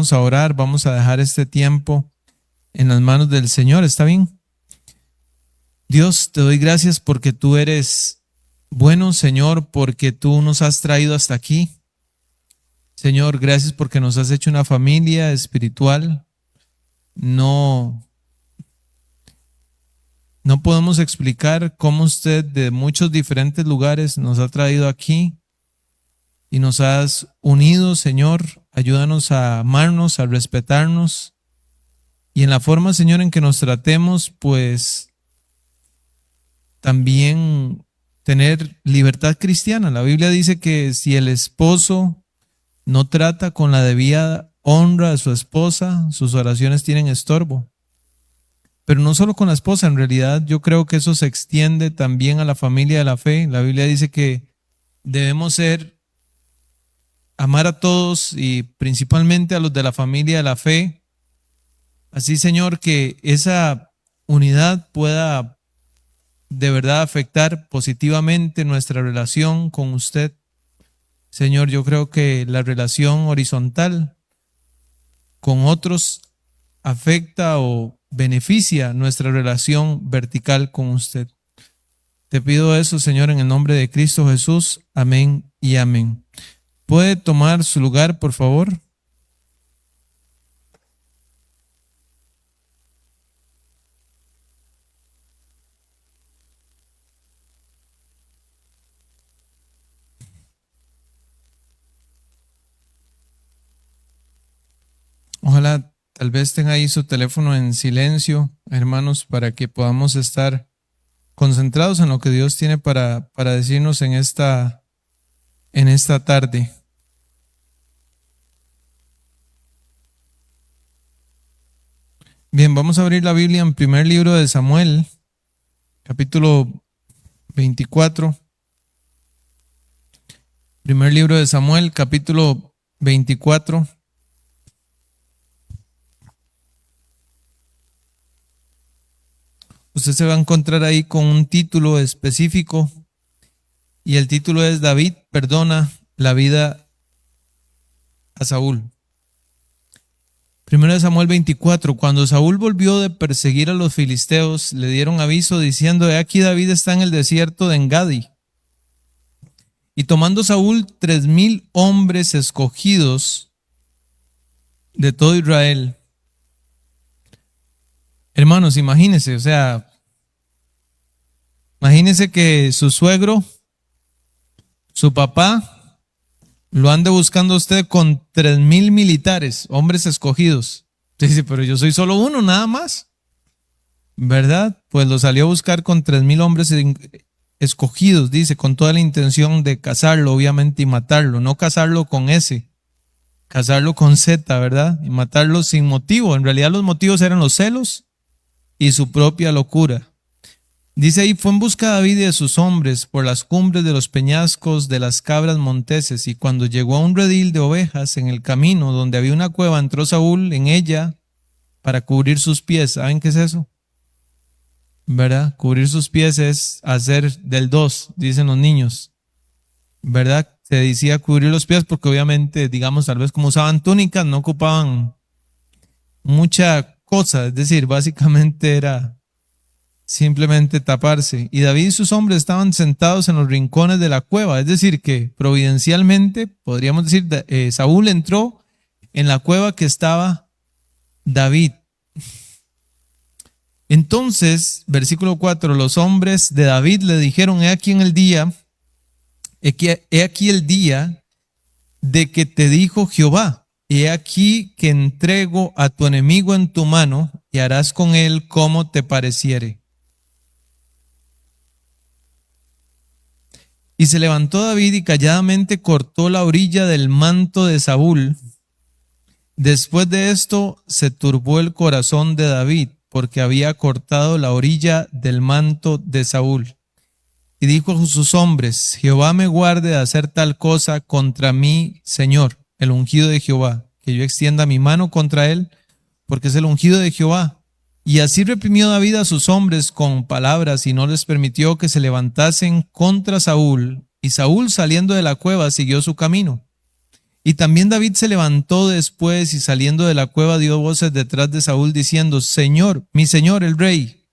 vamos a orar, vamos a dejar este tiempo en las manos del Señor, ¿está bien? Dios, te doy gracias porque tú eres bueno, Señor, porque tú nos has traído hasta aquí. Señor, gracias porque nos has hecho una familia espiritual. No podemos explicar cómo usted de muchos diferentes lugares nos ha traído aquí y nos has unido, Señor. Ayúdanos a amarnos, a respetarnos y en la forma, Señor, en que nos tratemos, pues también tener libertad cristiana. La Biblia dice que si el esposo no trata con la debida honra a su esposa, sus oraciones tienen estorbo. Pero no solo con la esposa, en realidad yo creo que eso se extiende también a la familia de la fe. La Biblia dice que debemos amar a todos y principalmente a los de la familia de la fe. Así, Señor, que esa unidad pueda de verdad afectar positivamente nuestra relación con usted. Señor, yo creo que la relación horizontal con otros afecta o beneficia nuestra relación vertical con usted. Te pido eso, Señor, en el nombre de Cristo Jesús. Amén y amén. ¿Puede tomar su lugar, por favor? Ojalá tal vez tenga ahí su teléfono en silencio, hermanos, para que podamos estar concentrados en lo que Dios tiene para decirnos en esta tarde. Bien, vamos a abrir la Biblia en primer libro de Samuel, capítulo 24. Primer libro de Samuel, capítulo 24. Usted se va a encontrar ahí con un título específico y el título es David perdona la vida a Saúl. Primero de Samuel 24, cuando Saúl volvió de perseguir a los filisteos, le dieron aviso diciendo: he aquí David está en el desierto de Engadi. Y tomando Saúl 3,000 hombres escogidos de todo Israel. Hermanos, imagínense, imagínense que su suegro, su papá, lo ande buscando a usted con 3,000 militares, hombres escogidos. Dice, pero yo soy solo uno, nada más. ¿Verdad? Pues lo salió a buscar con 3,000 hombres escogidos, dice, con toda la intención de cazarlo, obviamente, y matarlo. No cazarlo con S, cazarlo con Z, ¿verdad? Y matarlo sin motivo. En realidad los motivos eran los celos y su propia locura. Dice ahí, fue en busca de David y de sus hombres por las cumbres de los peñascos de las cabras monteses, y cuando llegó a un redil de ovejas en el camino donde había una cueva, entró Saúl en ella para cubrir sus pies. ¿Saben qué es eso? ¿Verdad? Cubrir sus pies es hacer del 2, dicen los niños. ¿Verdad? Se decía cubrir los pies porque obviamente, digamos, tal vez como usaban túnicas, no ocupaban mucha cosa, es decir, básicamente era simplemente taparse. Y David y sus hombres estaban sentados en los rincones de la cueva, es decir, que providencialmente, podríamos decir, Saúl entró en la cueva que estaba David. Entonces, versículo 4, los hombres de David le dijeron: he aquí el día de que te dijo Jehová, he aquí que entrego a tu enemigo en tu mano y harás con él como te pareciere. Y se levantó David y calladamente cortó la orilla del manto de Saúl. Después de esto se turbó el corazón de David, porque había cortado la orilla del manto de Saúl. Y dijo a sus hombres: Jehová me guarde de hacer tal cosa contra mí, Señor, el ungido de Jehová, que yo extienda mi mano contra él, porque es el ungido de Jehová. Y así reprimió David a sus hombres con palabras y no les permitió que se levantasen contra Saúl. Y Saúl, saliendo de la cueva, siguió su camino. Y también David se levantó después y saliendo de la cueva dio voces detrás de Saúl diciendo, Señor, mi señor el rey.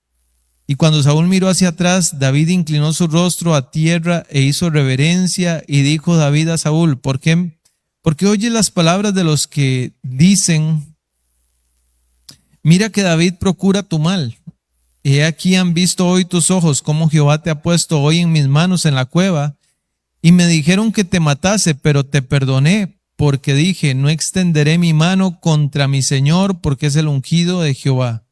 Y cuando Saúl miró hacia atrás, David inclinó su rostro a tierra e hizo reverencia y dijo David a Saúl, ¿por qué? Porque oyes las palabras de los que dicen, mira que David procura tu mal. He aquí han visto hoy tus ojos cómo Jehová te ha puesto hoy en mis manos en la cueva. Y me dijeron que te matase, pero te perdoné, porque dije, no extenderé mi mano contra mi Señor, porque es el ungido de Jehová.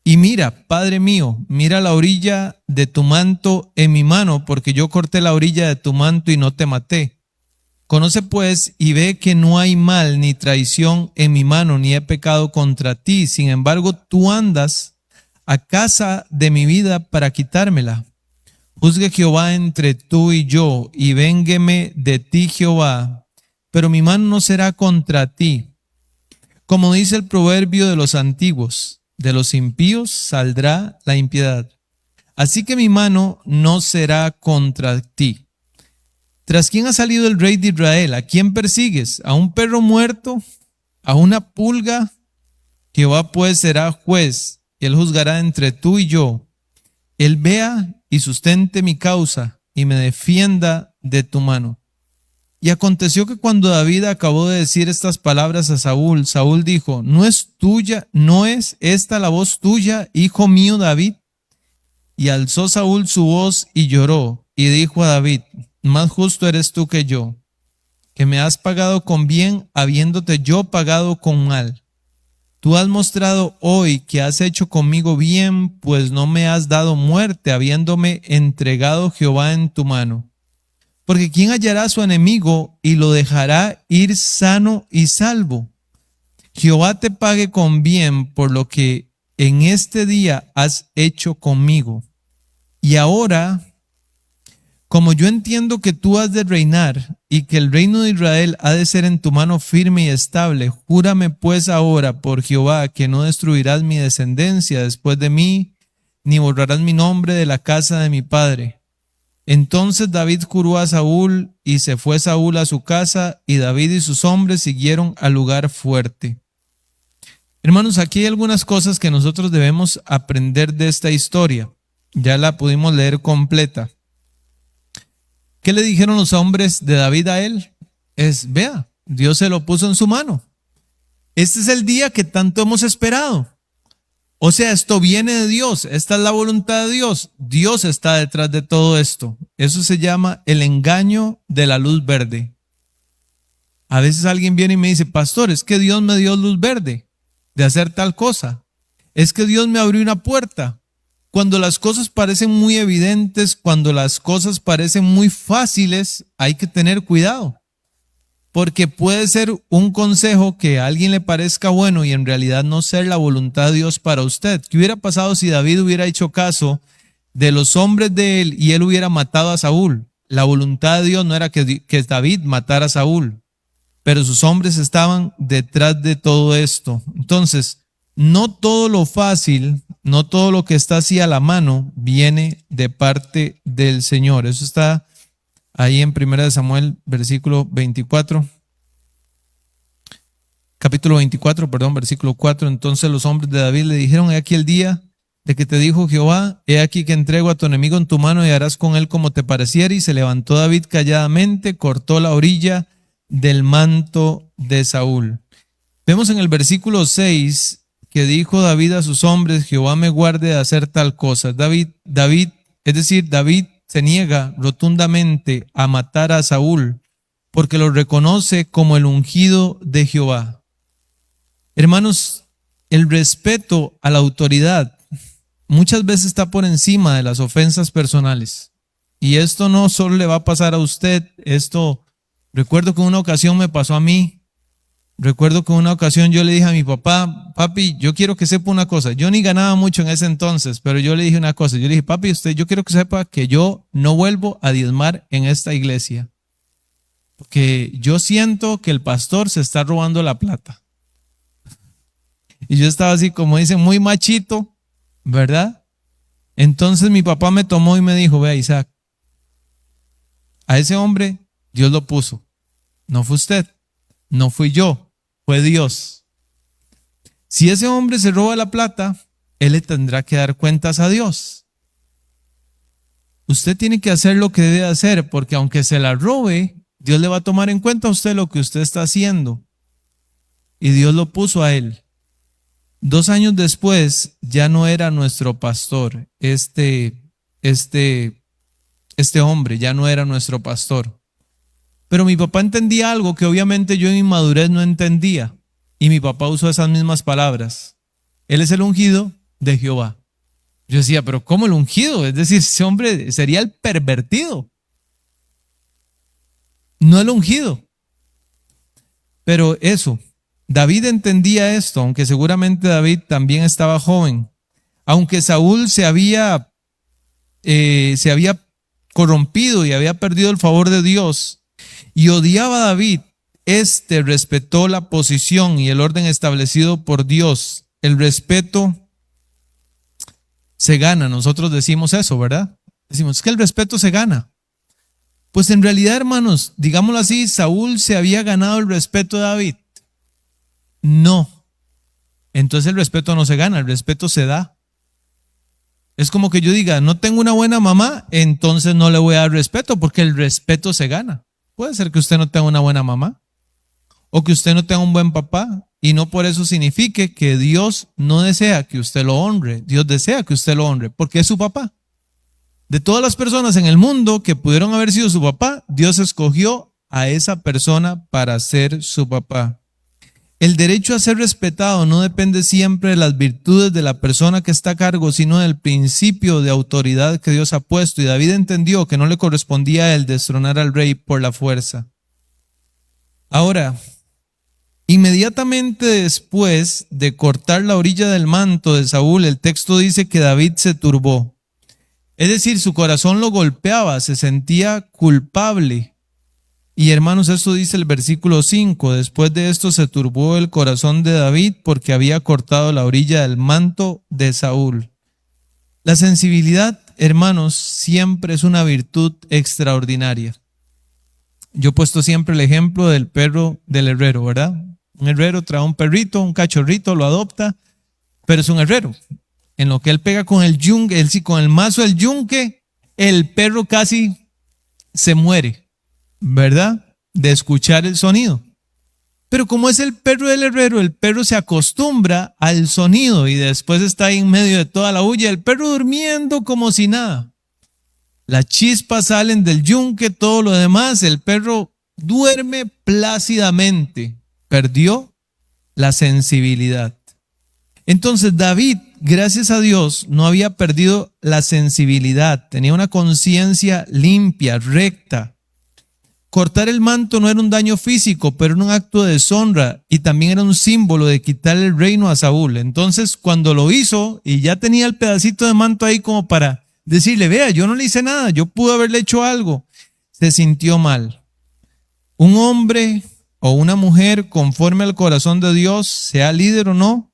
Y mira, Padre mío, mira la orilla de tu manto en mi mano, porque yo corté la orilla de tu manto y no te maté. Conoce pues y ve que no hay mal ni traición en mi mano, ni he pecado contra ti. Sin embargo, tú andas a casa de mi vida para quitármela. Juzgue Jehová entre tú y yo, y véngueme de ti Jehová, pero mi mano no será contra ti. Como dice el proverbio de los antiguos, de los impíos saldrá la impiedad. Así que mi mano no será contra ti. ¿Tras quién ha salido el rey de Israel? ¿A quién persigues? ¿A un perro muerto? ¿A una pulga? Jehová pues será juez, y él juzgará entre tú y yo. Él vea y sustente mi causa, y me defienda de tu mano. Y aconteció que cuando David acabó de decir estas palabras a Saúl, Saúl dijo, ¿no es esta la voz tuya, hijo mío David? Y alzó Saúl su voz y lloró, y dijo a David, más justo eres tú que yo, que me has pagado con bien, habiéndote yo pagado con mal. Tú has mostrado hoy que has hecho conmigo bien, pues no me has dado muerte, habiéndome entregado Jehová en tu mano. Porque ¿quién hallará a su enemigo y lo dejará ir sano y salvo? Jehová te pague con bien por lo que en este día has hecho conmigo. Y ahora, como yo entiendo que tú has de reinar y que el reino de Israel ha de ser en tu mano firme y estable, júrame pues ahora por Jehová que no destruirás mi descendencia después de mí, ni borrarás mi nombre de la casa de mi padre. Entonces David juró a Saúl y se fue Saúl a su casa y David y sus hombres siguieron al lugar fuerte. Hermanos, aquí hay algunas cosas que nosotros debemos aprender de esta historia. Ya la pudimos leer completa. ¿Qué le dijeron los hombres de David a él? Vea, Dios se lo puso en su mano. Este es el día que tanto hemos esperado. O sea, esto viene de Dios, esta es la voluntad de Dios. Dios está detrás de todo esto. Eso se llama el engaño de la luz verde. A veces alguien viene y me dice, pastor, es que Dios me dio luz verde de hacer tal cosa. Es que Dios me abrió una puerta. Cuando las cosas parecen muy evidentes, cuando las cosas parecen muy fáciles, hay que tener cuidado. Porque puede ser un consejo que a alguien le parezca bueno y en realidad no ser la voluntad de Dios para usted. ¿Qué hubiera pasado si David hubiera hecho caso de los hombres de él y él hubiera matado a Saúl? La voluntad de Dios no era que David matara a Saúl, pero sus hombres estaban detrás de todo esto. Entonces, no todo lo fácil, no todo lo que está así a la mano viene de parte del Señor. Eso está ahí en 1 Samuel, versículo 24. Capítulo 24, versículo 4. Entonces los hombres de David le dijeron, he aquí el día de que te dijo Jehová, he aquí que entrego a tu enemigo en tu mano y harás con él como te pareciera. Y se levantó David calladamente, cortó la orilla del manto de Saúl. Vemos en el versículo 6 que dijo David a sus hombres, Jehová me guarde de hacer tal cosa. David se niega rotundamente a matar a Saúl porque lo reconoce como el ungido de Jehová. Hermanos, el respeto a la autoridad muchas veces está por encima de las ofensas personales. Y esto no solo le va a pasar a usted, recuerdo que una ocasión me pasó a mí. Recuerdo que una ocasión yo le dije a mi papá, papi, yo quiero que sepa una cosa. Yo ni ganaba mucho en ese entonces, pero yo le dije una cosa. Yo le dije, papi, yo quiero que sepa que yo no vuelvo a diezmar en esta iglesia. Porque yo siento que el pastor se está robando la plata. Y yo estaba así, como dicen, muy machito, ¿verdad? Entonces mi papá me tomó y me dijo, vea Isaac, a ese hombre Dios lo puso, no fue usted. no fui yo, fue Dios. Si ese hombre se roba la plata, él le tendrá que dar cuentas a Dios. Usted tiene que hacer lo que debe hacer, porque aunque se la robe, Dios le va a tomar en cuenta a usted lo que usted está haciendo. Y Dios lo puso a él. 2 años después, ya no era nuestro pastor. Este hombre ya no era nuestro pastor. Pero mi papá entendía algo que obviamente yo en mi madurez no entendía. Y mi papá usó esas mismas palabras. Él es el ungido de Jehová. Yo decía, pero ¿cómo el ungido? Es decir, ese hombre sería el pervertido. No el ungido. Pero eso, David entendía esto, aunque seguramente David también estaba joven. Aunque Saúl se había corrompido y había perdido el favor de Dios y odiaba a David, este respetó la posición y el orden establecido por Dios. El respeto se gana, nosotros decimos eso, ¿verdad? Decimos que el respeto se gana. Pues en realidad, hermanos, digámoslo así, Saúl se había ganado el respeto de David. No. Entonces el respeto no se gana, el respeto se da. Es como que yo diga, no tengo una buena mamá, entonces no le voy a dar respeto, porque el respeto se gana. Puede ser que usted no tenga una buena mamá, o que usted no tenga un buen papá, y no por eso signifique que Dios no desea que usted lo honre. Dios desea que usted lo honre, porque es su papá. De todas las personas en el mundo que pudieron haber sido su papá, Dios escogió a esa persona para ser su papá. El derecho a ser respetado no depende siempre de las virtudes de la persona que está a cargo, sino del principio de autoridad que Dios ha puesto. Y David entendió que no le correspondía a él destronar al rey por la fuerza. Ahora, inmediatamente después de cortar la orilla del manto de Saúl, el texto dice que David se turbó. Es decir, su corazón lo golpeaba, se sentía culpable. Y hermanos, esto dice el versículo 5. Después de esto se turbó el corazón de David porque había cortado la orilla del manto de Saúl. La sensibilidad, hermanos, siempre es una virtud extraordinaria. Yo he puesto siempre el ejemplo del perro del herrero, ¿verdad? Un herrero trae un perrito, un cachorrito, lo adopta, pero es un herrero. En lo que él pega con el yunque, con el mazo del yunque, el perro casi se muere, ¿verdad? De escuchar el sonido. Pero como es el perro del herrero, el perro se acostumbra al sonido y después está ahí en medio de toda la bulla, el perro durmiendo como si nada. Las chispas salen del yunque, todo lo demás, el perro duerme plácidamente. Perdió la sensibilidad. Entonces David, gracias a Dios, no había perdido la sensibilidad, tenía una conciencia limpia, recta. Cortar el manto no era un daño físico, pero era un acto de deshonra y también era un símbolo de quitarle el reino a Saúl. Entonces, cuando lo hizo y ya tenía el pedacito de manto ahí como para decirle, vea, yo no le hice nada, yo pude haberle hecho algo, se sintió mal. Un hombre o una mujer conforme al corazón de Dios, sea líder o no,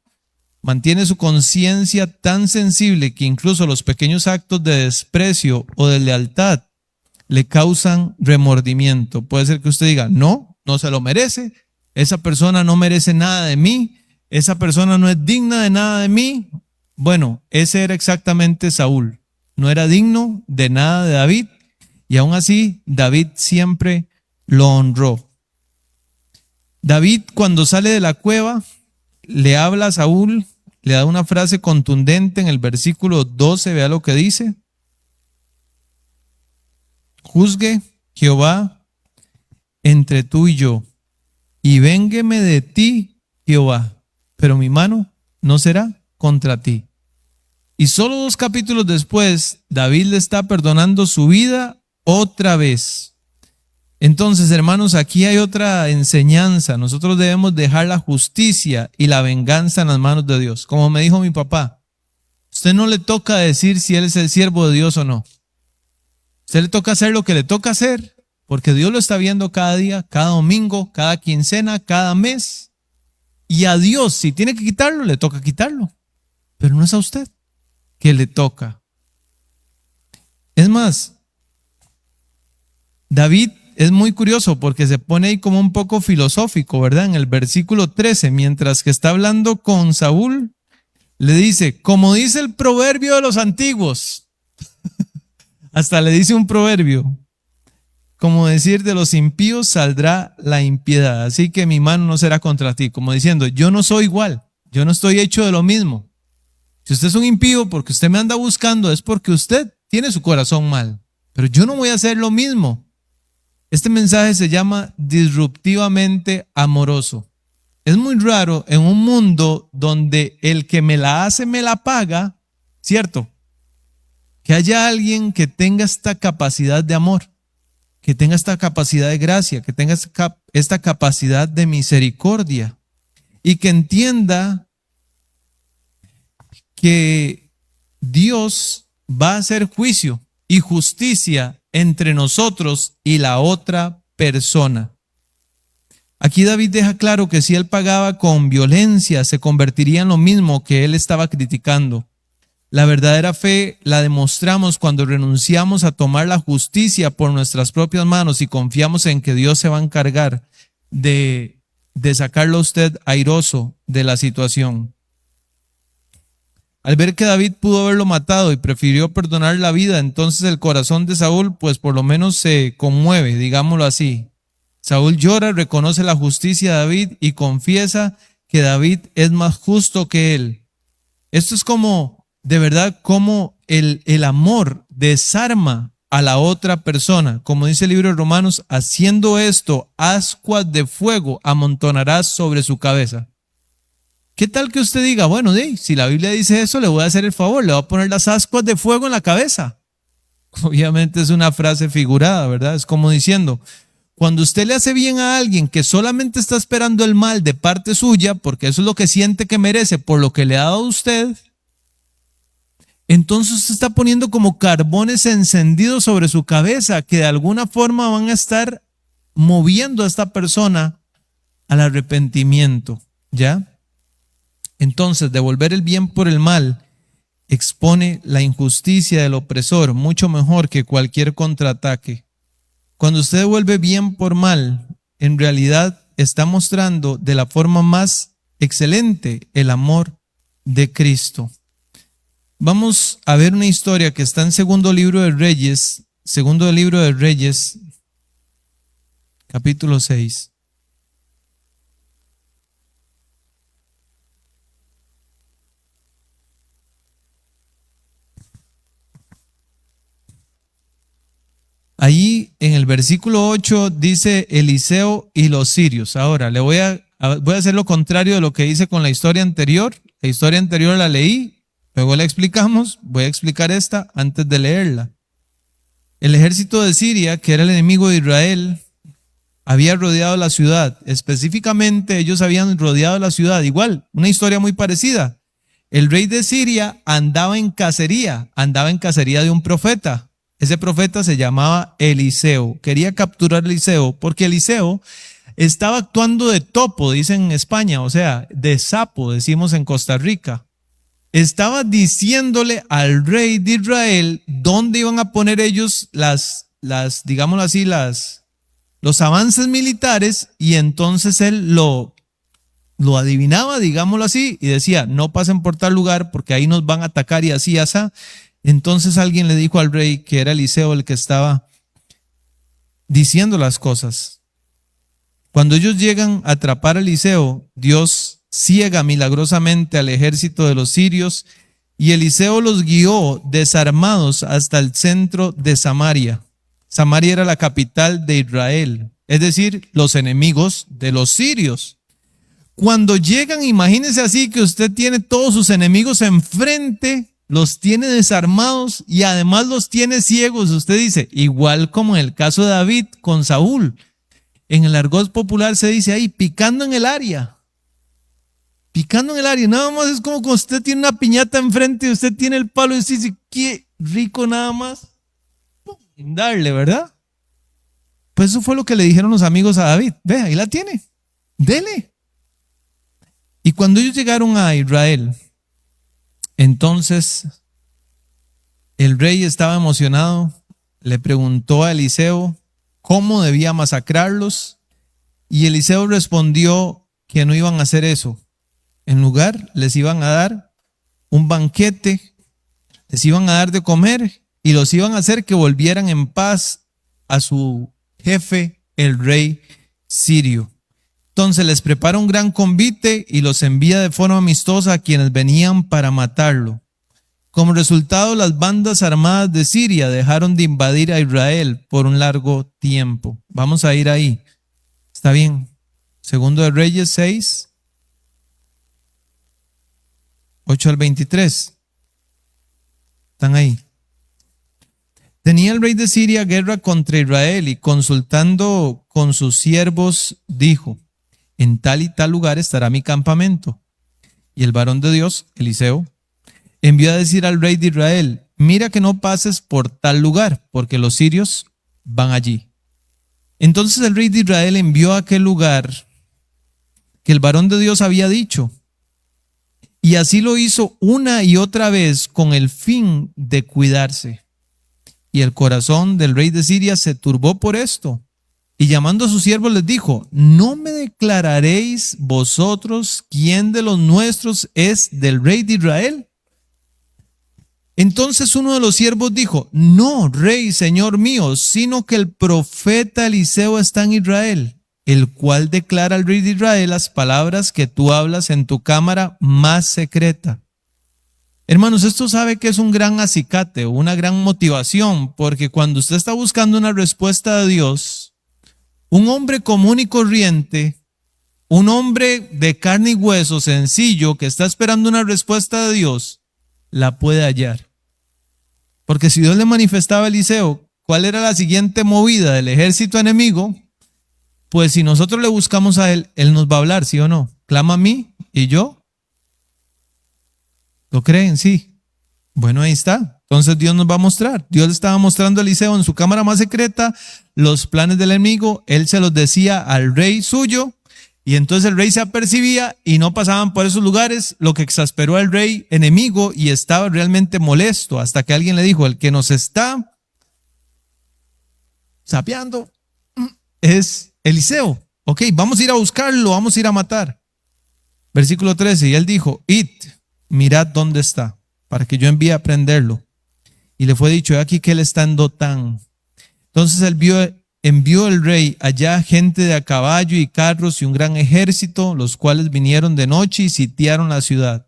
mantiene su conciencia tan sensible que incluso los pequeños actos de desprecio o de lealtad le causan remordimiento. Puede ser que usted diga, no se lo merece, esa persona no merece nada de mí, esa persona no es digna de nada de mí. Bueno, ese era exactamente Saúl. No era digno de nada de David y aún así David siempre lo honró. David, cuando sale de la cueva, le habla a Saúl, le da una frase contundente en el versículo 12, vea lo que dice. Juzgue Jehová entre tú y yo, y véngueme de ti, Jehová, pero mi mano no será contra ti. Y solo 2 capítulos después, David le está perdonando su vida otra vez. Entonces, hermanos, aquí hay otra enseñanza. Nosotros debemos dejar la justicia y la venganza en las manos de Dios. Como me dijo mi papá, usted no le toca decir si él es el siervo de Dios o no. Usted le toca hacer lo que le toca hacer, porque Dios lo está viendo cada día, cada domingo, cada quincena, cada mes. Y a Dios, si tiene que quitarlo, le toca quitarlo. Pero no es a usted que le toca. Es más, David, es muy curioso porque se pone ahí como un poco filosófico, ¿verdad? En el versículo 13, mientras que está hablando con Saúl, le dice, como dice el proverbio de los antiguos, hasta le dice un proverbio, como decir de los impíos saldrá la impiedad, así que mi mano no será contra ti, como diciendo, yo no soy igual, yo no estoy hecho de lo mismo. Si usted es un impío porque usted me anda buscando, es porque usted tiene su corazón mal, pero yo no voy a hacer lo mismo. Este mensaje se llama disruptivamente amoroso. Es muy raro en un mundo donde el que me la hace me la paga, ¿cierto? Que haya alguien que tenga esta capacidad de amor, que tenga esta capacidad de gracia, que tenga esta capacidad de misericordia y que entienda que Dios va a hacer juicio y justicia entre nosotros y la otra persona. Aquí David deja claro que si él pagaba con violencia, se convertiría en lo mismo que él estaba criticando. La verdadera fe la demostramos cuando renunciamos a tomar la justicia por nuestras propias manos y confiamos en que Dios se va a encargar de sacarlo a usted airoso de la situación. Al ver que David pudo haberlo matado y prefirió perdonar la vida, entonces el corazón de Saúl, pues por lo menos se conmueve, digámoslo así. Saúl llora, reconoce la justicia de David y confiesa que David es más justo que él. Esto es como, de verdad, como el amor desarma a la otra persona. Como dice el libro de Romanos, haciendo esto, ascuas de fuego amontonarás sobre su cabeza. ¿Qué tal que usted diga, bueno, si la Biblia dice eso, le voy a hacer el favor, le voy a poner las ascuas de fuego en la cabeza? Obviamente es una frase figurada, ¿verdad? Es como diciendo, cuando usted le hace bien a alguien que solamente está esperando el mal de parte suya, porque eso es lo que siente que merece por lo que le ha dado a usted, entonces usted está poniendo como carbones encendidos sobre su cabeza que de alguna forma van a estar moviendo a esta persona al arrepentimiento, ¿ya? Entonces, devolver el bien por el mal expone la injusticia del opresor mucho mejor que cualquier contraataque. Cuando usted devuelve bien por mal, en realidad está mostrando de la forma más excelente el amor de Cristo. Vamos a ver una historia que está en segundo libro de Reyes, capítulo 6. Ahí en el versículo 8 dice Eliseo y los sirios. Ahora, voy a hacer lo contrario de lo que hice con la historia anterior. La historia anterior la leí, luego la explicamos. Voy a explicar esta antes de leerla. El ejército de Siria, que era el enemigo de Israel, había rodeado la ciudad. Específicamente, ellos habían rodeado la ciudad. Igual, una historia muy parecida. El rey de Siria andaba en cacería de un profeta. Ese profeta se llamaba Eliseo. Quería capturar a Eliseo porque Eliseo estaba actuando de topo, dicen en España, o sea, de sapo, decimos en Costa Rica. Estaba diciéndole al rey de Israel dónde iban a poner ellos digámoslo así, los avances militares, y entonces él lo adivinaba, digámoslo así, y decía, no pasen por tal lugar porque ahí nos van a atacar y así, así. Entonces alguien le dijo al rey que era Eliseo el que estaba diciendo las cosas. Cuando ellos llegan a atrapar a Eliseo, Dios ciega milagrosamente al ejército de los sirios y Eliseo los guió desarmados hasta el centro de Samaria. Samaria era la capital de Israel, es decir, los enemigos de los sirios. Cuando llegan, imagínense así que usted tiene todos sus enemigos enfrente, los tiene desarmados y además los tiene ciegos. Usted dice, igual como en el caso de David con Saúl. En el argot popular se dice ahí, picando en el área. Picando en el área. Nada más es como cuando usted tiene una piñata enfrente y usted tiene el palo y usted dice, qué rico nada más. Darle, ¿verdad? Pues eso fue lo que le dijeron los amigos a David. Ve, ahí la tiene. Dele. Y cuando ellos llegaron a Israel, entonces el rey estaba emocionado, le preguntó a Eliseo cómo debía masacrarlos. Y Eliseo respondió que no iban a hacer eso. En lugar, les iban a dar un banquete, les iban a dar de comer y los iban a hacer que volvieran en paz a su jefe, el rey sirio. Entonces les prepara un gran convite y los envía de forma amistosa a quienes venían para matarlo. Como resultado, las bandas armadas de Siria dejaron de invadir a Israel por un largo tiempo. Vamos a ir ahí. Está bien. Segundo de Reyes 6, 8 al 23. Están ahí. Tenía el rey de Siria guerra contra Israel y consultando con sus siervos dijo: en tal y tal lugar estará mi campamento. Y el varón de Dios, Eliseo, envió a decir al rey de Israel: mira que no pases por tal lugar, porque los sirios van allí. Entonces el rey de Israel envió a aquel lugar que el varón de Dios había dicho. Y así lo hizo una y otra vez con el fin de cuidarse. Y el corazón del rey de Siria se turbó por esto. Y llamando a sus siervos les dijo: ¿no me declararéis vosotros quién de los nuestros es del rey de Israel? Entonces uno de los siervos dijo: no, rey, señor mío, sino que el profeta Eliseo está en Israel, el cual declara al rey de Israel las palabras que tú hablas en tu cámara más secreta. Hermanos, esto sabe que es un gran acicate, una gran motivación, porque cuando usted está buscando una respuesta de Dios, un hombre común y corriente, un hombre de carne y hueso sencillo que está esperando una respuesta de Dios, la puede hallar. Porque si Dios le manifestaba a Eliseo cuál era la siguiente movida del ejército enemigo, pues si nosotros le buscamos a él, él nos va a hablar, ¿sí o no? Clama a mí y yo. ¿Lo creen? Sí. Bueno, ahí está. Entonces Dios nos va a mostrar. Dios le estaba mostrando a Eliseo en su cámara más secreta los planes del enemigo. Él se los decía al rey suyo y entonces el rey se apercibía y no pasaban por esos lugares, lo que exasperó al rey enemigo y estaba realmente molesto hasta que alguien le dijo: el que nos está sapeando es Eliseo. Ok, vamos a ir a buscarlo, vamos a ir a matar. Versículo 13, y él dijo: id, mirad dónde está, para que yo envíe a prenderlo. Y le fue dicho: he aquí que él está en Dotán. Entonces envió el rey allá gente de a caballo y carros y un gran ejército, los cuales vinieron de noche y sitiaron la ciudad.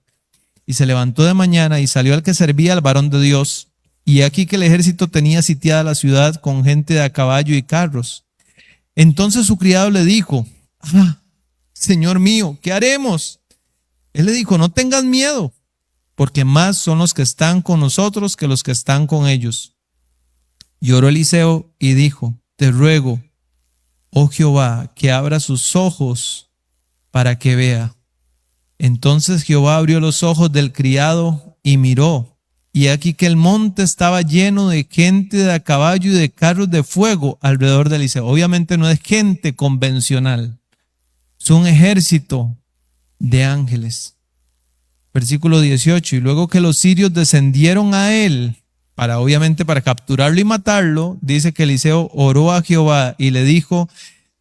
Y se levantó de mañana y salió al que servía al varón de Dios. Y aquí que el ejército tenía sitiada la ciudad con gente de a caballo y carros. Entonces su criado le dijo: Señor mío, ¿qué haremos? Él le dijo: no tengas miedo, porque más son los que están con nosotros que los que están con ellos. Y oró Eliseo y dijo: te ruego, oh Jehová, que abra sus ojos para que vea. Entonces Jehová abrió los ojos del criado y miró, y aquí que el monte estaba lleno de gente de a caballo y de carros de fuego alrededor de Eliseo. Obviamente no es gente convencional, es un ejército de ángeles. Versículo 18, y luego que los sirios descendieron a él, obviamente para capturarlo y matarlo, dice que Eliseo oró a Jehová y le dijo: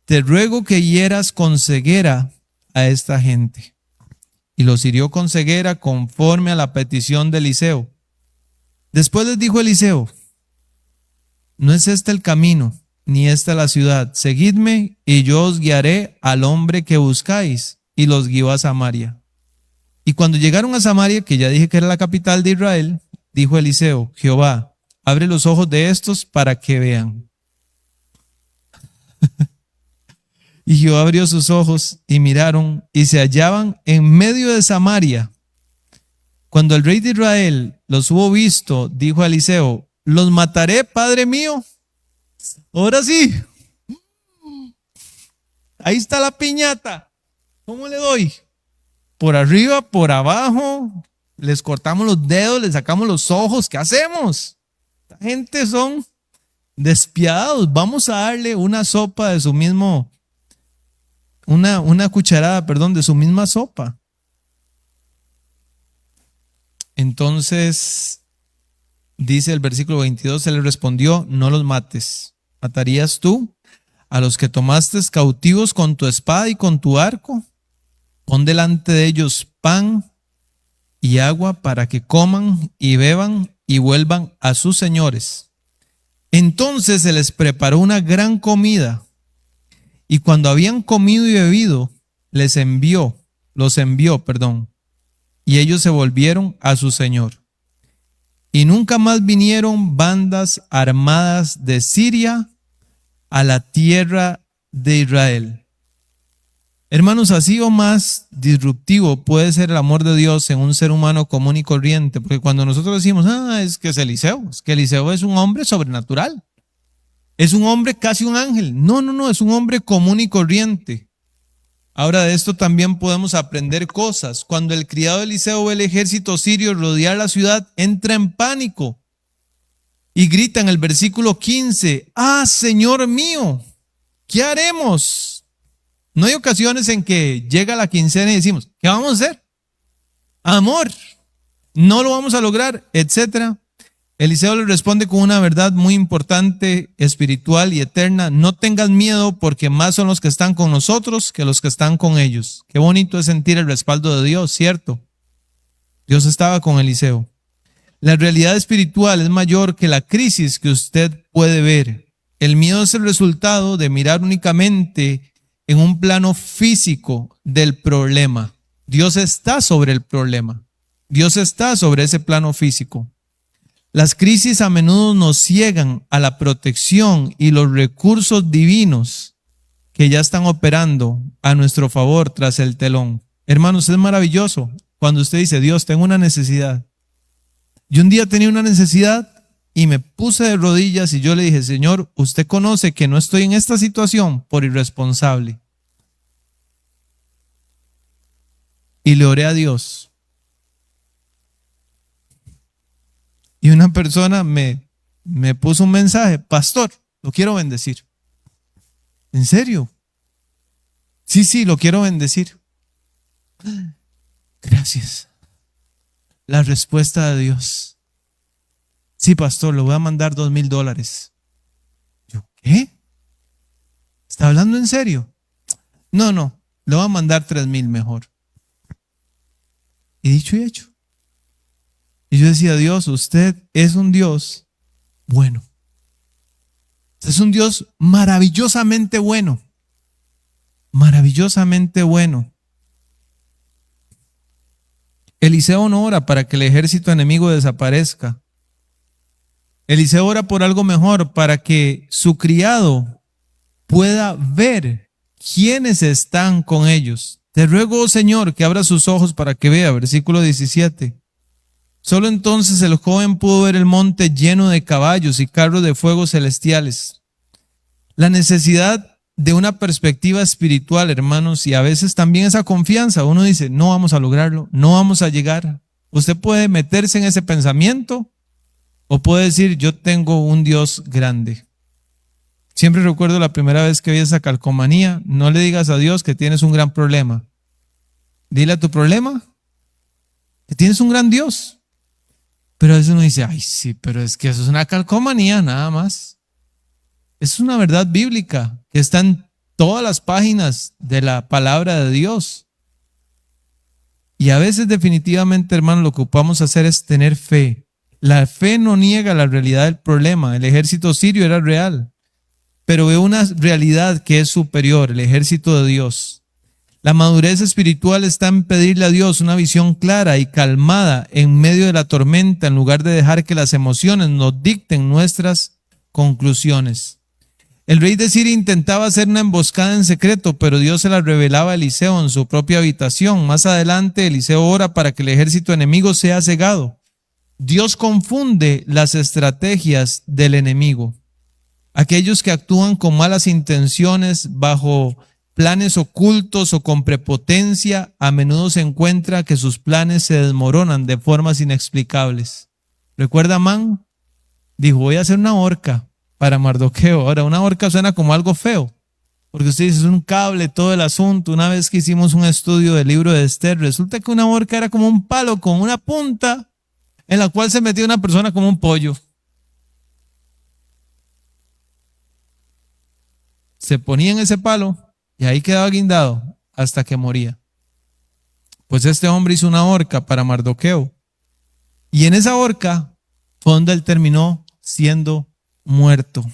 te ruego que hieras con ceguera a esta gente. Y los hirió con ceguera conforme a la petición de Eliseo. Después les dijo Eliseo: no es este el camino, ni esta la ciudad. Seguidme y yo os guiaré al hombre que buscáis. Y los guió a Samaria. Y cuando llegaron a Samaria, que ya dije que era la capital de Israel, dijo Eliseo: Jehová, abre los ojos de estos para que vean. Y Jehová abrió sus ojos y miraron y se hallaban en medio de Samaria. Cuando el rey de Israel los hubo visto, dijo a Eliseo: los mataré, padre mío. Ahora sí. Ahí está la piñata. ¿Cómo le doy? Por arriba, por abajo, les cortamos los dedos, les sacamos los ojos. ¿Qué hacemos? Esta gente son despiadados. Vamos a darle una sopa de su mismo, una cucharada, perdón, de su misma sopa. Entonces, dice el versículo 22, se le respondió: no los mates. ¿Matarías tú a los que tomaste cautivos con tu espada y con tu arco? Pon delante de ellos pan y agua para que coman y beban y vuelvan a sus señores. Entonces se les preparó una gran comida, y cuando habían comido y bebido, los envió, y ellos se volvieron a su señor. Y nunca más vinieron bandas armadas de Siria a la tierra de Israel. Hermanos, así o más disruptivo puede ser el amor de Dios en un ser humano común y corriente, porque cuando nosotros decimos, es que Eliseo es un hombre sobrenatural, es un hombre casi un ángel. No, es un hombre común y corriente. Ahora de esto también podemos aprender cosas. Cuando el criado de Eliseo ve el ejército sirio rodear la ciudad, entra en pánico y grita en el versículo 15, Señor mío, ¿qué haremos? No hay ocasiones en que llega la quincena y decimos, ¿qué vamos a hacer? Amor, no lo vamos a lograr, etcétera. Eliseo le responde con una verdad muy importante, espiritual y eterna. No tengas miedo, porque más son los que están con nosotros que los que están con ellos. Qué bonito es sentir el respaldo de Dios, ¿cierto? Dios estaba con Eliseo. La realidad espiritual es mayor que la crisis que usted puede ver. El miedo es el resultado de mirar únicamente en un plano físico del problema. Dios está sobre el problema. Dios está sobre ese plano físico. Las crisis a menudo nos ciegan a la protección y los recursos divinos que ya están operando a nuestro favor tras el telón. Hermanos, es maravilloso cuando usted dice, Dios, tengo una necesidad. Yo un día tenía una necesidad y me puse de rodillas y yo le dije, Señor, usted conoce que no estoy en esta situación por irresponsable. Y le oré a Dios. Y una persona me puso un mensaje, pastor, lo quiero bendecir. ¿En serio? Sí, lo quiero bendecir. Gracias. La respuesta de Dios. Sí, pastor, le voy a mandar $2,000. Yo, ¿qué? ¿Está hablando en serio? No, le voy a mandar 3,000 mejor. Y dicho y hecho. Y yo decía, Dios, usted es un Dios bueno. Es un Dios maravillosamente bueno. Maravillosamente bueno. Eliseo no ora para que el ejército enemigo desaparezca. Eliseo ora por algo mejor, para que su criado pueda ver quiénes están con ellos. Te ruego, oh Señor, que abra sus ojos para que vea. Versículo 17. Solo entonces el joven pudo ver el monte lleno de caballos y carros de fuego celestiales. La necesidad de una perspectiva espiritual, hermanos, y a veces también esa confianza. Uno dice, no vamos a lograrlo, no vamos a llegar. Usted puede meterse en ese pensamiento o puede decir, yo tengo un Dios grande. Siempre recuerdo la primera vez que vi esa calcomanía, no le digas a Dios que tienes un gran problema. Dile a tu problema que tienes un gran Dios. Pero a veces uno dice, sí, pero es que eso es una calcomanía nada más. Es una verdad bíblica que está en todas las páginas de la palabra de Dios. Y a veces definitivamente, hermano, lo que ocupamos hacer es tener fe. La fe no niega la realidad del problema. El ejército sirio era real, pero ve una realidad que es superior, el ejército de Dios. La madurez espiritual está en pedirle a Dios una visión clara y calmada en medio de la tormenta, en lugar de dejar que las emociones nos dicten nuestras conclusiones. El rey de Siria intentaba hacer una emboscada en secreto, pero Dios se la revelaba a Eliseo en su propia habitación. Más adelante, Eliseo ora para que el ejército enemigo sea cegado. Dios confunde las estrategias del enemigo. Aquellos que actúan con malas intenciones, bajo planes ocultos o con prepotencia, a menudo se encuentra que sus planes se desmoronan de formas inexplicables. ¿Recuerda Amán? Dijo, voy a hacer una horca para Mardoqueo. Ahora, una horca suena como algo feo, porque usted dice, es un cable, todo el asunto. Una vez que hicimos un estudio del libro de Esther, resulta que una horca era como un palo con una punta en la cual se metía una persona como un pollo. se ponía en ese palo y ahí quedaba guindado hasta que moría. Pues este hombre hizo una horca para Mardoqueo. Y en esa horca fue donde él terminó siendo muerto.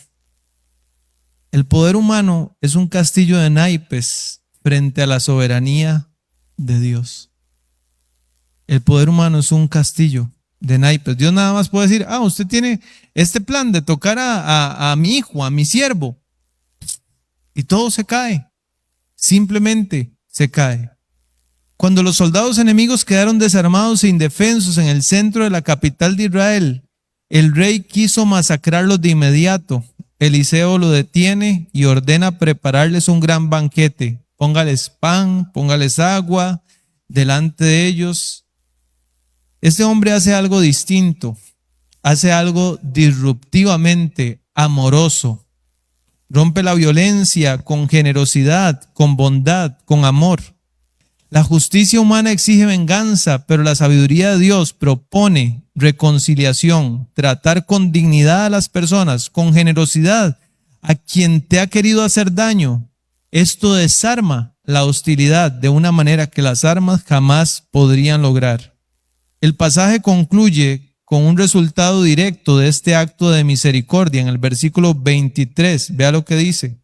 El poder humano es un castillo de naipes frente a la soberanía de Dios. El poder humano es un castillo de naipes. Dios nada más puede decir, usted tiene este plan de tocar a mi hijo, a mi siervo. Y todo se cae. Simplemente se cae. Cuando los soldados enemigos quedaron desarmados e indefensos en el centro de la capital de Israel, el rey quiso masacrarlos de inmediato. Eliseo lo detiene y ordena prepararles un gran banquete. Póngales pan, póngales agua delante de ellos. Este hombre hace algo distinto, hace algo disruptivamente amoroso. Rompe la violencia con generosidad, con bondad, con amor. La justicia humana exige venganza, pero la sabiduría de Dios propone reconciliación, tratar con dignidad a las personas, con generosidad a quien te ha querido hacer daño. Esto desarma la hostilidad de una manera que las armas jamás podrían lograr. El pasaje concluye con un resultado directo de este acto de misericordia en el versículo 23. Vea lo que dice.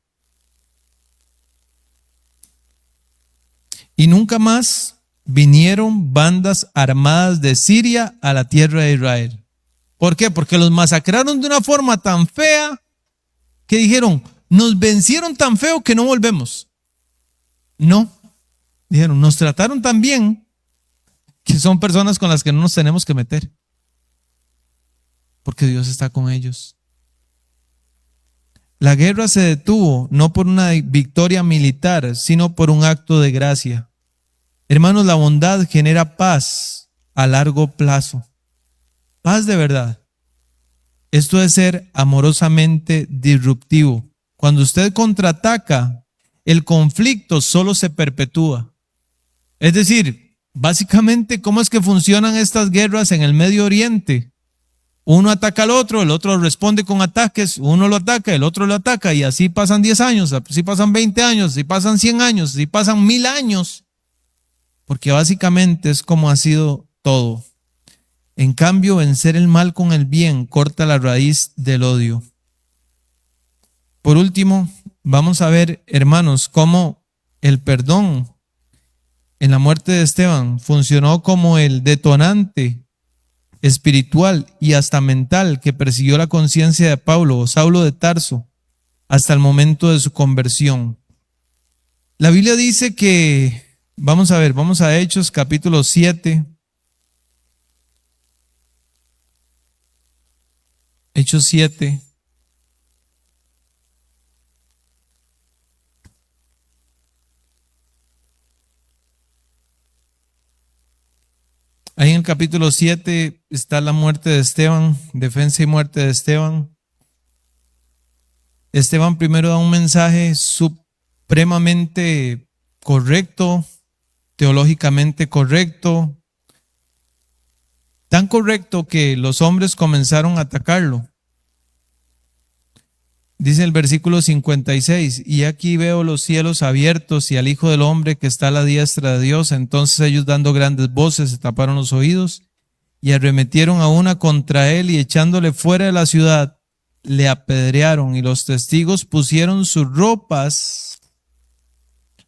Y nunca más vinieron bandas armadas de Siria a la tierra de Israel. ¿Por qué? Porque los masacraron de una forma tan fea que dijeron, nos vencieron tan feo que no volvemos. No, dijeron, nos trataron tan bien que son personas con las que no nos tenemos que meter. Porque Dios está con ellos. La guerra se detuvo no por una victoria militar, sino por un acto de gracia. Hermanos, la bondad genera paz a largo plazo. Paz de verdad. Esto es ser amorosamente disruptivo. Cuando usted contraataca, el conflicto solo se perpetúa. Es decir, básicamente, ¿cómo es que funcionan estas guerras en el Medio Oriente? Uno ataca al otro, el otro responde con ataques, uno lo ataca, el otro lo ataca, y así pasan 10 años, así pasan 20 años, así pasan 100 años, así pasan 1000 años, porque básicamente es como ha sido todo. En cambio, vencer el mal con el bien corta la raíz del odio. Por último, vamos a ver, hermanos, cómo el perdón en la muerte de Esteban funcionó como el detonante espiritual y hasta mental que persiguió la conciencia de Pablo, Saulo de Tarso, hasta el momento de su conversión. La Biblia dice que, vamos a Hechos capítulo 7. Hechos 7. Ahí en el capítulo 7 está la muerte de Esteban, defensa y muerte de Esteban. Esteban primero da un mensaje supremamente correcto, teológicamente correcto, tan correcto que los hombres comenzaron a atacarlo. Dice el versículo 56, y aquí veo los cielos abiertos y al Hijo del Hombre que está a la diestra de Dios. Entonces ellos, dando grandes voces, se taparon los oídos y arremetieron a una contra él, y echándole fuera de la ciudad, le apedrearon. Y los testigos pusieron sus ropas,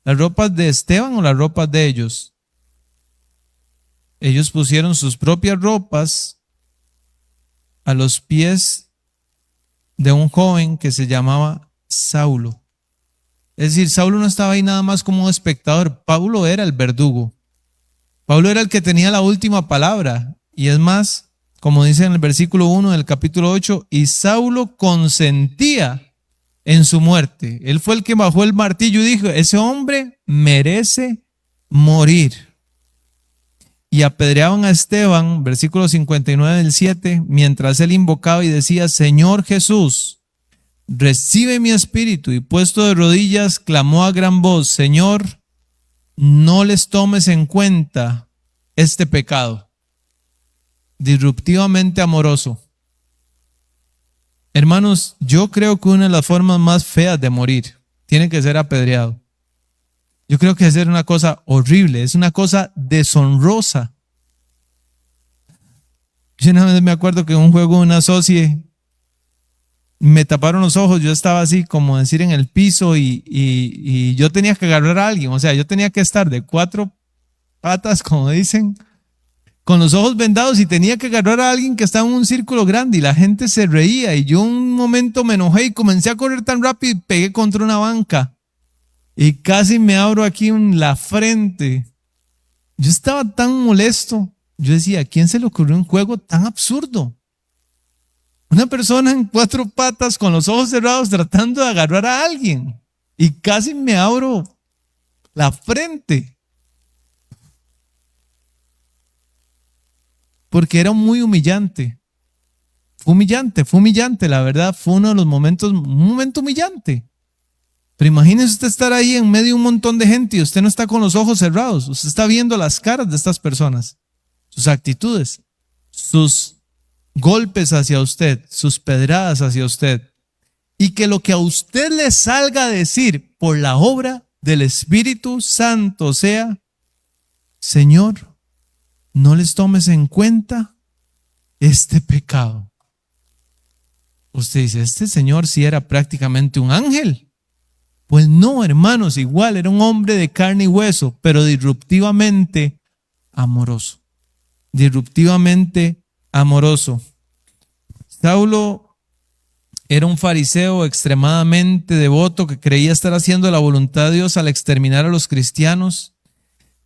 las ropas de Esteban o las ropas de ellos. Ellos pusieron sus propias ropas a los pies de un joven que se llamaba Saulo. Es decir, Saulo no estaba ahí nada más como un espectador. Pablo era el verdugo. Pablo era el que tenía la última palabra. Y es más, como dice en el versículo 1 del capítulo 8, y Saulo consentía en su muerte. Él fue el que bajó el martillo y dijo, ese hombre merece morir. Y apedreaban a Esteban, versículo 59 del 7, mientras él invocaba y decía, Señor Jesús, recibe mi espíritu. Y puesto de rodillas, clamó a gran voz, Señor, no les tomes en cuenta este pecado. Disruptivamente amoroso. Hermanos, yo creo que una de las formas más feas de morir tiene que ser apedreado. Yo creo que es una cosa horrible, es una cosa deshonrosa. Yo una vez me acuerdo que en un juego de una socie me taparon los ojos, yo estaba así como decir en el piso y yo tenía que agarrar a alguien, o sea, yo tenía que estar de 4 patas, como dicen, con los ojos vendados y tenía que agarrar a alguien que estaba en un círculo grande y la gente se reía y yo un momento me enojé y comencé a correr tan rápido y pegué contra una banca y casi me abro aquí en la frente. Yo estaba tan molesto, yo decía, ¿a quién se le ocurrió un juego tan absurdo? Una persona en 4 patas con los ojos cerrados tratando de agarrar a alguien y casi me abro la frente. Porque era muy humillante. Fue humillante, la verdad. Fue uno de los momentos, un momento humillante. Pero imagínese usted estar ahí en medio de un montón de gente y usted no está con los ojos cerrados. Usted está viendo las caras de estas personas, sus actitudes, sus golpes hacia usted, sus pedradas hacia usted. Y que lo que a usted le salga a decir por la obra del Espíritu Santo sea: Señor, no les tomes en cuenta este pecado. Usted dice, este señor sí era prácticamente un ángel. Pues no, hermanos, igual era un hombre de carne y hueso, pero disruptivamente amoroso. Disruptivamente amoroso. Saulo era un fariseo extremadamente devoto que creía estar haciendo la voluntad de Dios al exterminar a los cristianos.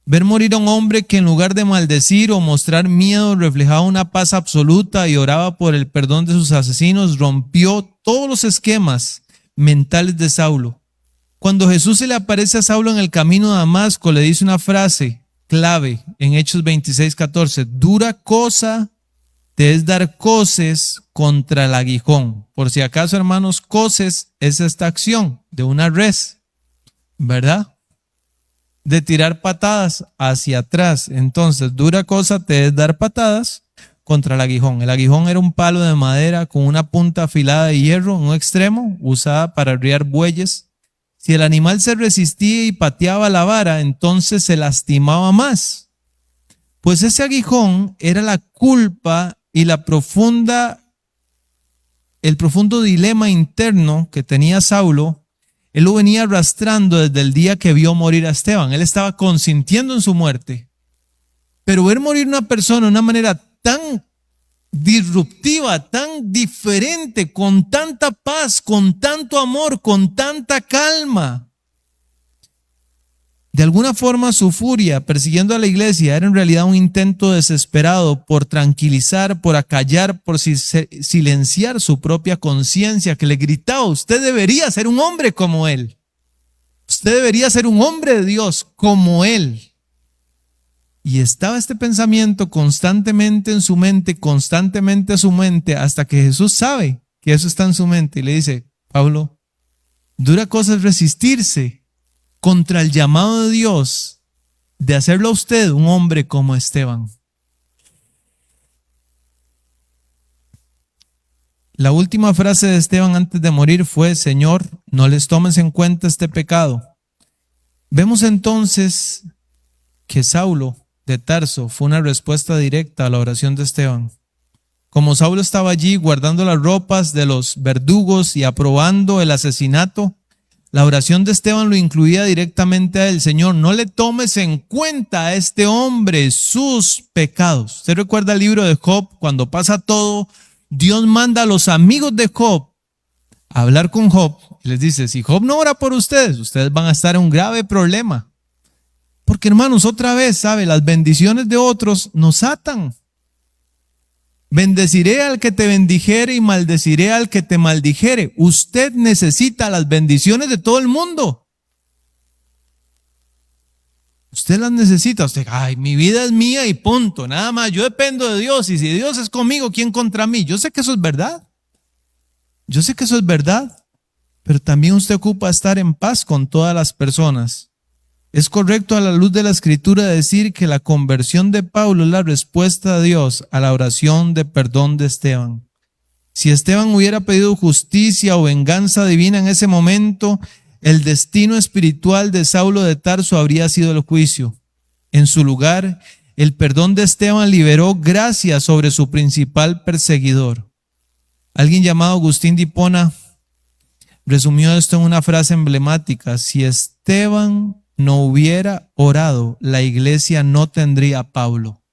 Ver morir a un hombre que en lugar de maldecir o mostrar miedo reflejaba una paz absoluta y oraba por el perdón de sus asesinos rompió todos los esquemas mentales de Saulo. Cuando Jesús se le aparece a Saulo en el camino de Damasco, le dice una frase clave en Hechos 26:14: dura cosa te es dar coces contra el aguijón. Por si acaso, hermanos, coces es esta acción de una res, ¿verdad? De tirar patadas hacia atrás. Entonces, dura cosa te es dar patadas contra el aguijón. El aguijón era un palo de madera con una punta afilada de hierro en un extremo, usada para arriar bueyes. Si el animal se resistía y pateaba la vara, entonces se lastimaba más. Pues ese aguijón era la culpa y el profundo dilema interno que tenía Saulo. Él lo venía arrastrando desde el día que vio morir a Esteban. Él estaba consintiendo en su muerte. Pero ver morir una persona de una manera tan disruptiva, tan diferente, con tanta paz, con tanto amor, con tanta calma. De alguna forma su furia persiguiendo a la iglesia era en realidad un intento desesperado por tranquilizar, por acallar, por silenciar su propia conciencia que le gritaba: usted debería ser un hombre como él. Usted debería ser un hombre de Dios como él. Y estaba este pensamiento constantemente en su mente, hasta que Jesús sabe que eso está en su mente y le dice: Pablo, dura cosa es resistirse contra el llamado de Dios de hacerlo a usted un hombre como Esteban. La última frase de Esteban antes de morir fue: Señor, no les tomes en cuenta este pecado. Vemos entonces que Saulo de Tarso fue una respuesta directa a la oración de Esteban. Como Saulo estaba allí guardando las ropas de los verdugos y aprobando el asesinato, la oración de Esteban lo incluía directamente a él: Señor, no le tomes en cuenta a este hombre sus pecados. ¿Usted recuerda el libro de Job? Cuando pasa todo, Dios manda a los amigos de Job a hablar con Job y les dice: si Job no ora por ustedes van a estar en un grave problema. Porque, hermanos, otra vez, ¿sabe? Las bendiciones de otros nos atan. Bendeciré al que te bendijere y maldeciré al que te maldijere. Usted necesita las bendiciones de todo el mundo. Usted las necesita. Usted, ay, mi vida es mía y punto. Nada más, yo dependo de Dios. Y si Dios es conmigo, ¿quién contra mí? Yo sé que eso es verdad. Yo sé que eso es verdad. Pero también usted ocupa estar en paz con todas las personas. Es correcto a la luz de la Escritura decir que la conversión de Pablo es la respuesta de Dios a la oración de perdón de Esteban. Si Esteban hubiera pedido justicia o venganza divina en ese momento, el destino espiritual de Saulo de Tarso habría sido el juicio. En su lugar, el perdón de Esteban liberó gracia sobre su principal perseguidor. Alguien llamado Agustín de Hipona resumió esto en una frase emblemática: si Esteban no hubiera orado, la iglesia no tendría a Pablo.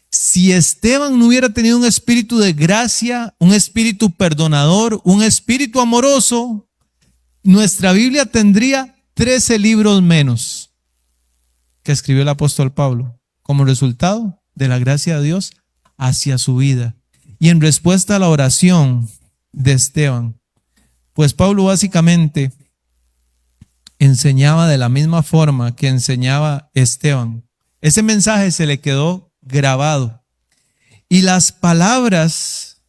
Si Esteban no hubiera tenido un espíritu de gracia, un espíritu perdonador, un espíritu amoroso, nuestra Biblia tendría 13 libros menos que escribió el apóstol Pablo, como resultado de la gracia de Dios hacia su vida. Y en respuesta a la oración de Esteban, pues Pablo básicamente enseñaba de la misma forma que enseñaba Esteban. Ese mensaje se le quedó grabado. Y las palabras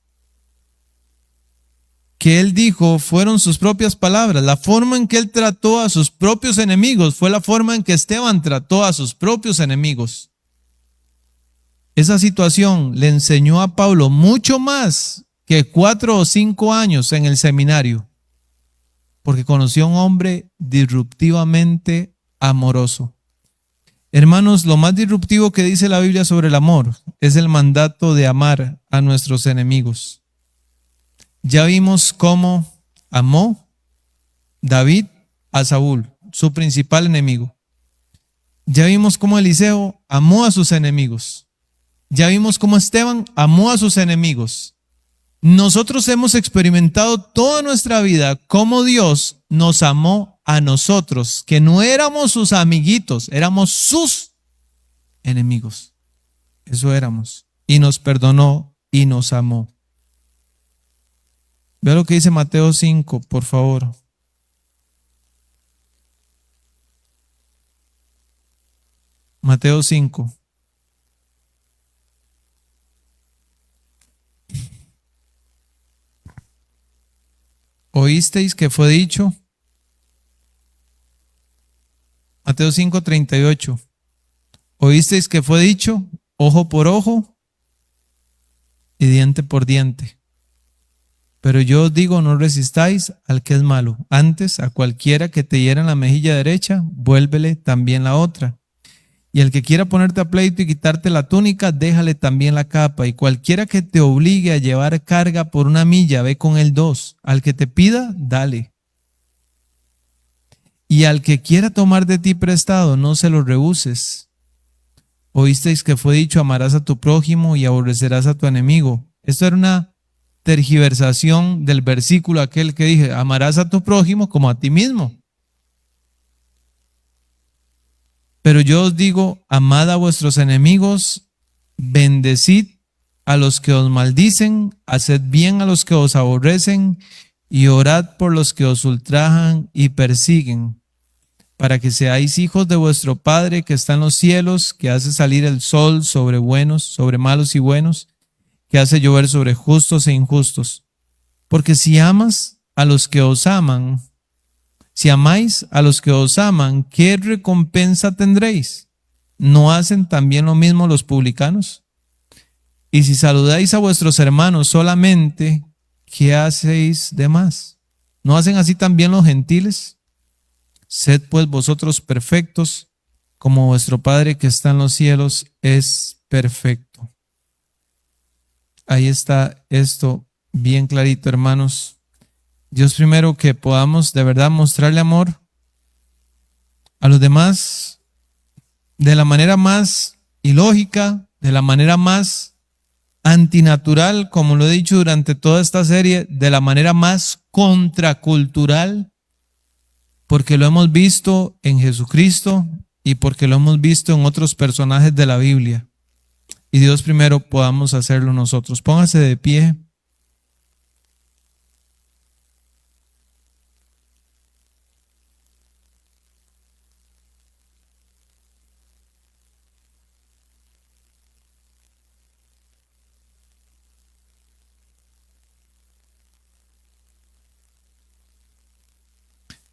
que él dijo fueron sus propias palabras. La forma en que él trató a sus propios enemigos fue la forma en que Esteban trató a sus propios enemigos. Esa situación le enseñó a Pablo mucho más que 4 o 5 años en el seminario, porque conoció a un hombre disruptivamente amoroso. Hermanos, lo más disruptivo que dice la Biblia sobre el amor es el mandato de amar a nuestros enemigos. Ya vimos cómo amó David a Saúl, su principal enemigo. Ya vimos cómo Eliseo amó a sus enemigos. Ya vimos cómo Esteban amó a sus enemigos. Nosotros hemos experimentado toda nuestra vida cómo Dios nos amó a nosotros, que no éramos sus amiguitos, éramos sus enemigos. Eso éramos. Y nos perdonó y nos amó. Vea lo que dice Mateo 5, por favor. Mateo 5. ¿Oísteis que fue dicho? Mateo 5:38. ¿Oísteis que fue dicho? Ojo por ojo y diente por diente. Pero yo os digo, no resistáis al que es malo. Antes, a cualquiera que te hiera en la mejilla derecha, vuélvele también la otra. Y al que quiera ponerte a pleito y quitarte la túnica, déjale también la capa. Y cualquiera que te obligue a llevar carga por 1 milla, ve con él 2. Al que te pida, dale. Y al que quiera tomar de ti prestado, no se lo rehuses. Oísteis que fue dicho, amarás a tu prójimo y aborrecerás a tu enemigo. Esto era una tergiversación del versículo aquel que dije, amarás a tu prójimo como a ti mismo. Pero yo os digo, amad a vuestros enemigos, bendecid a los que os maldicen, haced bien a los que os aborrecen y orad por los que os ultrajan y persiguen, para que seáis hijos de vuestro Padre que está en los cielos, que hace salir el sol sobre buenos, sobre malos y buenos, que hace llover sobre justos e injustos. Porque si amas a los que os aman, si amáis a los que os aman, ¿qué recompensa tendréis? ¿No hacen también lo mismo los publicanos? Y si saludáis a vuestros hermanos solamente, ¿qué hacéis de más? ¿No hacen así también los gentiles? Sed pues vosotros perfectos, como vuestro Padre que está en los cielos es perfecto. Ahí está esto bien clarito, hermanos. Dios primero, que podamos de verdad mostrarle amor a los demás de la manera más ilógica, de la manera más antinatural, como lo he dicho durante toda esta serie, de la manera más contracultural, porque lo hemos visto en Jesucristo y porque lo hemos visto en otros personajes de la Biblia. Y Dios primero podamos hacerlo nosotros. Póngase de pie.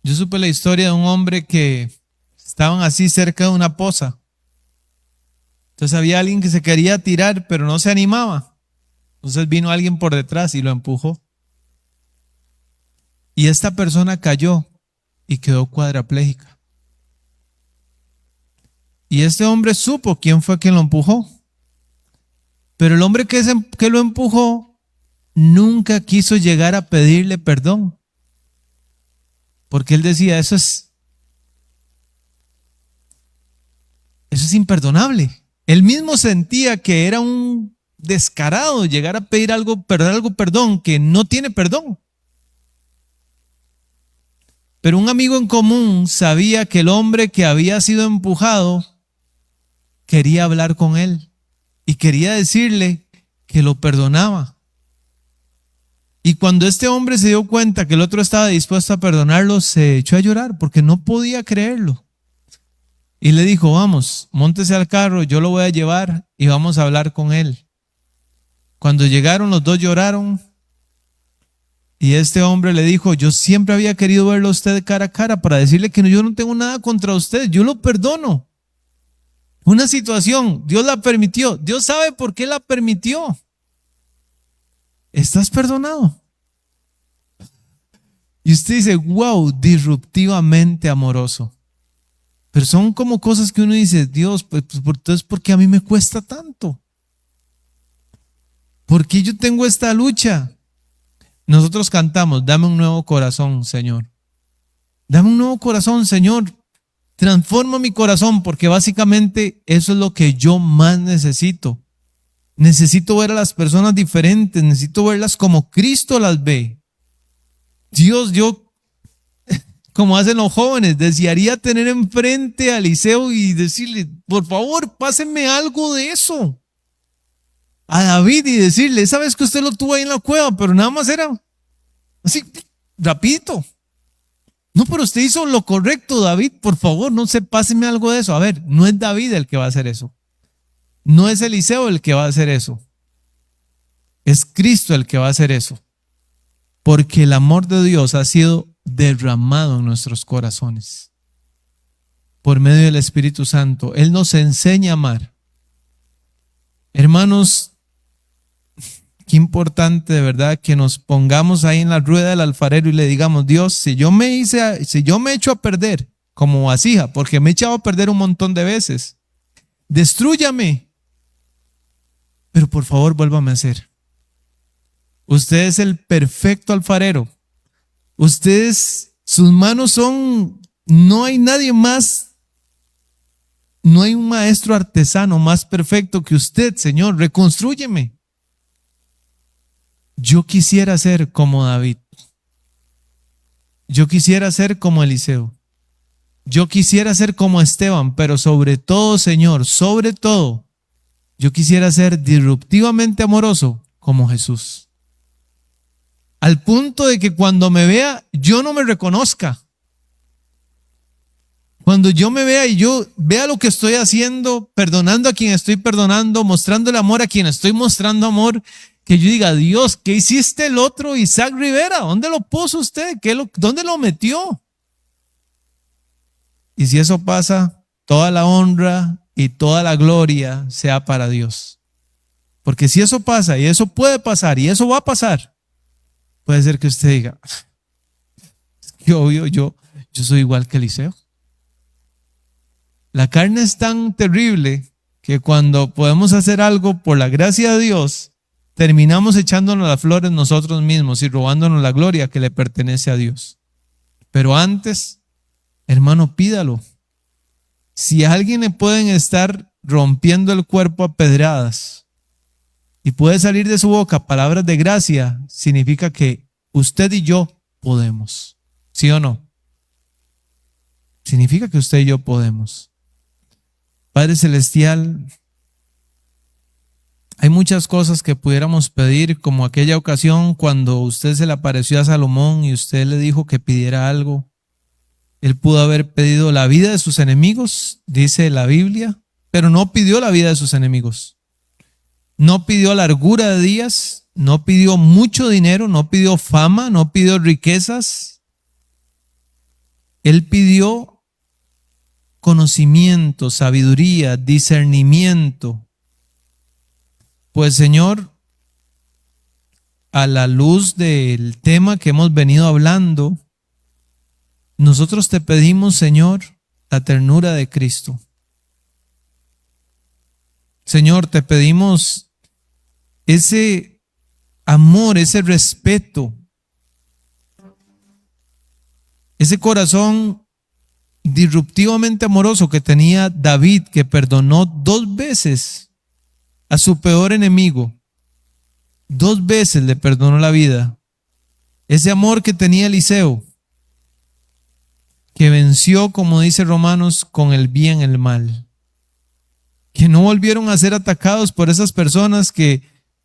Yo supe la historia de un hombre que estaban así cerca de una poza. Entonces había alguien que se quería tirar, pero no se animaba. Entonces vino alguien por detrás y lo empujó. Y esta persona cayó y quedó cuadraplégica. Y este hombre supo quién fue quien lo empujó. Pero el hombre que lo empujó nunca quiso llegar a pedirle perdón. Porque él decía, eso es imperdonable. Él mismo sentía que era un descarado llegar a pedir algo perdón, que no tiene perdón. Pero un amigo en común sabía que el hombre que había sido empujado quería hablar con él y quería decirle que lo perdonaba. Y cuando este hombre se dio cuenta que el otro estaba dispuesto a perdonarlo, se echó a llorar porque no podía creerlo. Y le dijo, vamos, móntese al carro, yo lo voy a llevar y vamos a hablar con él. Cuando llegaron, los dos lloraron y este hombre le dijo, yo siempre había querido verlo a usted cara a cara para decirle que yo no tengo nada contra usted, yo lo perdono. Una situación, Dios la permitió, Dios sabe por qué la permitió. ¿Estás perdonado? Y usted dice, wow, disruptivamente amoroso. Pero son como cosas que uno dice, Dios, pues entonces, ¿por qué a mí me cuesta tanto? ¿Por qué yo tengo esta lucha? Nosotros cantamos, dame un nuevo corazón, Señor. Dame un nuevo corazón, Señor. Transforma mi corazón, porque básicamente eso es lo que yo más necesito. Necesito ver a las personas diferentes, necesito verlas como Cristo las ve. Dios, yo, como hacen los jóvenes, desearía tener enfrente a Eliseo y decirle, por favor, pásenme algo de eso. A David y decirle, sabes que usted lo tuvo ahí en la cueva, pero nada más era así, rapidito. No, pero usted hizo lo correcto, David, por favor, no se páseme algo de eso. A ver, no es David el que va a hacer eso. No es Eliseo el que va a hacer eso. Es Cristo el que va a hacer eso. Porque el amor de Dios ha sido derramado en nuestros corazones. Por medio del Espíritu Santo. Él nos enseña a amar. Hermanos, qué importante de verdad que nos pongamos ahí en la rueda del alfarero y le digamos, Dios, si yo me echo a perder como vasija, porque me he echado a perder un montón de veces, destrúyame. Pero por favor, vuélvame a hacer. Usted es el perfecto alfarero. Ustedes, sus manos son, no hay nadie más, no hay un maestro artesano más perfecto que usted, Señor. Reconstrúyeme. Yo quisiera ser como David. Yo quisiera ser como Eliseo. Yo quisiera ser como Esteban, pero sobre todo, Señor, sobre todo, yo quisiera ser disruptivamente amoroso como Jesús. Al punto de que cuando me vea, yo no me reconozca. Cuando yo me vea y yo vea lo que estoy haciendo, perdonando a quien estoy perdonando, mostrando el amor a quien estoy mostrando amor, que yo diga, Dios, ¿qué hiciste el otro Isaac Rivera? ¿Dónde lo puso usted? ¿Dónde lo metió? Y si eso pasa, toda la honra y toda la gloria sea para Dios. Porque si eso pasa, y eso puede pasar, y eso va a pasar, puede ser que usted diga, es que obvio, yo soy igual que Eliseo. La carne es tan terrible que cuando podemos hacer algo por la gracia de Dios, terminamos echándonos las flores nosotros mismos y robándonos la gloria que le pertenece a Dios. Pero antes, hermano, pídalo. Si a alguien le pueden estar rompiendo el cuerpo a pedradas y puede salir de su boca palabras de gracia, significa que usted y yo podemos. ¿Sí o no? Significa que usted y yo podemos. Padre Celestial, hay muchas cosas que pudiéramos pedir, como aquella ocasión cuando usted se le apareció a Salomón y usted le dijo que pidiera algo. Él pudo haber pedido la vida de sus enemigos, dice la Biblia, pero no pidió la vida de sus enemigos. No pidió largura de días, no pidió mucho dinero, no pidió fama, no pidió riquezas. Él pidió conocimiento, sabiduría, discernimiento. Pues Señor, a la luz del tema que hemos venido hablando, nosotros te pedimos, Señor, la ternura de Cristo. Señor, te pedimos ese amor, ese respeto, ese corazón disruptivamente amoroso que tenía David, que perdonó 2 veces a su peor enemigo. 2 veces le perdonó la vida. Ese amor que tenía Eliseo, que venció, como dice Romanos, con el bien el mal. Que no volvieron a ser atacados por esas personas que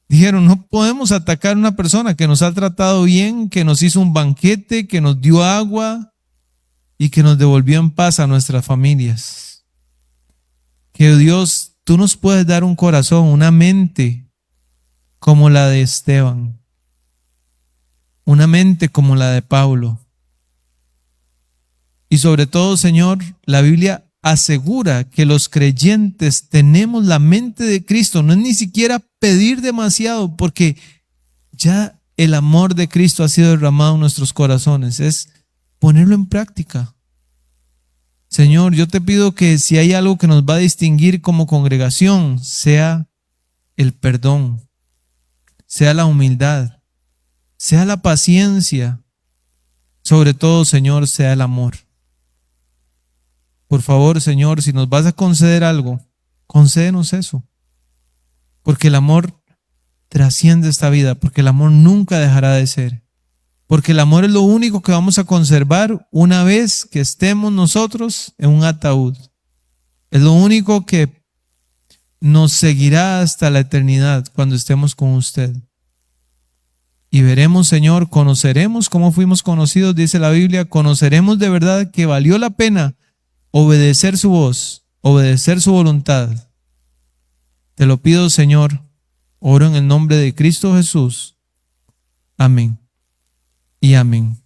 dijeron, no podemos atacar a una persona que nos ha tratado bien, que nos hizo un banquete, que nos dio agua y que nos devolvió en paz a nuestras familias. Que Dios, tú nos puedes dar un corazón, una mente como la de Esteban, una mente como la de Pablo. Y sobre todo, Señor, la Biblia asegura que los creyentes tenemos la mente de Cristo. No es ni siquiera pedir demasiado, porque ya el amor de Cristo ha sido derramado en nuestros corazones. Es ponerlo en práctica. Señor, yo te pido que si hay algo que nos va a distinguir como congregación, sea el perdón, sea la humildad, sea la paciencia, sobre todo, Señor, sea el amor. Por favor, Señor, si nos vas a conceder algo, concédenos eso. Porque el amor trasciende esta vida, porque el amor nunca dejará de ser. Porque el amor es lo único que vamos a conservar una vez que estemos nosotros en un ataúd. Es lo único que nos seguirá hasta la eternidad cuando estemos con usted. Y veremos, Señor, conoceremos cómo fuimos conocidos, dice la Biblia, conoceremos de verdad que valió la pena obedecer su voz, obedecer su voluntad. Te lo pido, Señor, oro en el nombre de Cristo Jesús. Amén y amén.